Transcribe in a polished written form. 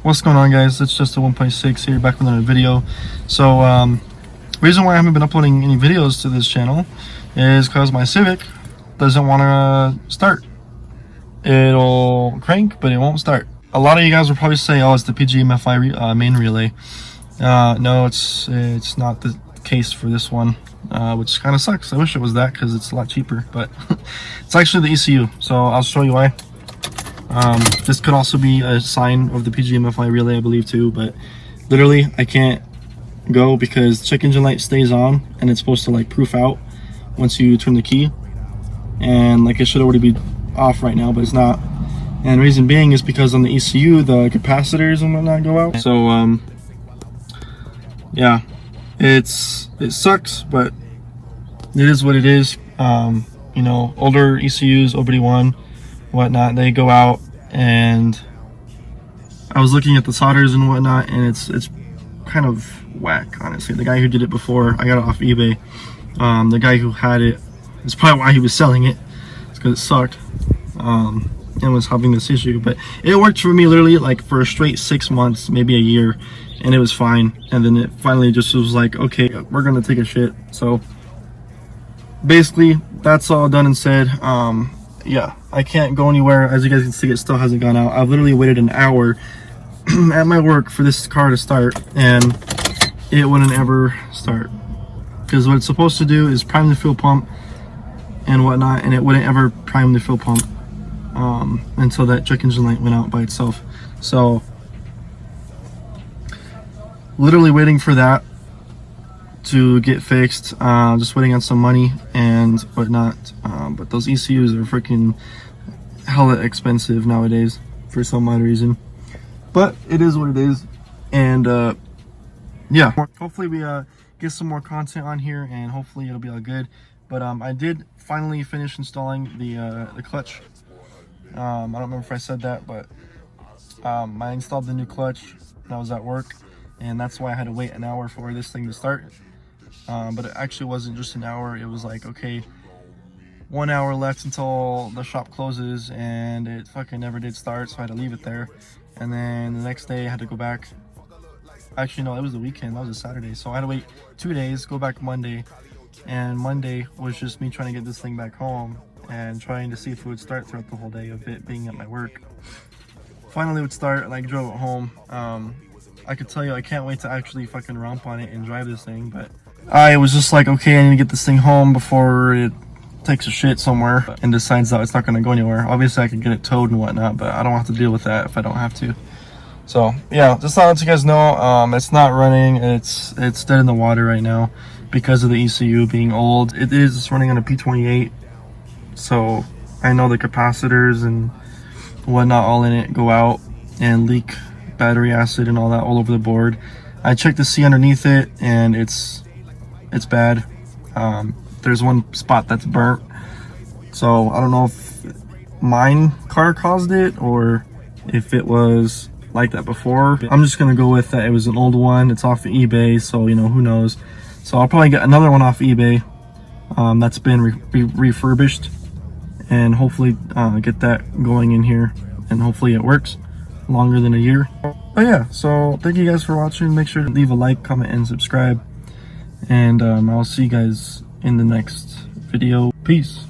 What's going on, guys? It's just a 1.6 here, back with another video. So reason why I haven't been uploading any videos to this channel is because my Civic doesn't want to start. It'll crank, but it won't start. A lot of you guys will probably say, oh, it's the PGMFI main relay. No, it's not the case for this one, which kind of sucks. I wish it was that, because it's a lot cheaper, but it's actually the ECU. So I'll show you why. This could also be a sign of the PGMFI relay, I believe, too, but literally I can't go because check engine light stays on and it's supposed to like proof out once you turn the key, and like it should already be off right now, but it's not. And the reason being is because on the ECU the capacitors and whatnot go out. So yeah, it sucks, but it is what it is. You know, older ECUs, OBD1 whatnot, they go out, and I was looking at the solders and whatnot, and it's kind of whack, honestly. The guy who did it before, I got it off eBay. The guy who had it, it's probably why he was selling it. It's because it sucked and was having this issue. But it worked for me literally like for a straight 6 months, maybe a year, and it was fine. And then it finally just was like, okay, we're gonna take a shit. So basically that's all done and said. Yeah, I can't go anywhere. As you guys can see, it still hasn't gone out. I've literally waited an hour at my work for this car to start, and it wouldn't ever start. Because what it's supposed to do is prime the fuel pump and whatnot, and it wouldn't ever prime the fuel pump until that check engine light went out by itself. So literally waiting for that to get fixed, just waiting on some money and whatnot. But those ECUs are freaking hella expensive nowadays for some odd reason, but it is what it is. And yeah, hopefully we get some more content on here, and hopefully it'll be all good. But I did finally finish installing the clutch. I don't remember if I said that, but I installed the new clutch when I was at work, and that's why I had to wait an hour for this thing to start. But it actually wasn't just an hour. It was like, okay, 1 hour left until the shop closes, and it fucking never did start, so I had to leave it there. And then the next day I had to go back. Actually, no, it was the weekend. That was a Saturday, so I had to wait 2 days, go back Monday. And Monday was just me trying to get this thing back home and trying to see if it would start throughout the whole day of it being at my work. Finally it would start, and I drove it home. I could tell you, I can't wait to actually fucking romp on it and drive this thing, but I was just like, okay, I need to get this thing home before it takes a shit somewhere and decides that it's not going to go anywhere. Obviously I could get it towed and whatnot, but I don't have to deal with that if I don't have to. So yeah, just to let you guys know, it's not running. It's dead in the water right now because of the ECU being old. It is running on a P28, so I know the capacitors and whatnot all in it go out and leak battery acid and all that all over the board. I checked to see underneath it, and it's bad. There's one spot that's burnt, so I don't know if mine car caused it or if it was like that before. I'm just gonna go with that it was an old one. It's off of eBay, so you know, who knows. So I'll probably get another one off eBay that's been refurbished, and hopefully get that going in here, and hopefully it works longer than a year. But yeah, so thank you guys for watching. Make sure to leave a like, comment, and subscribe, and I'll see you guys in the next video. Peace.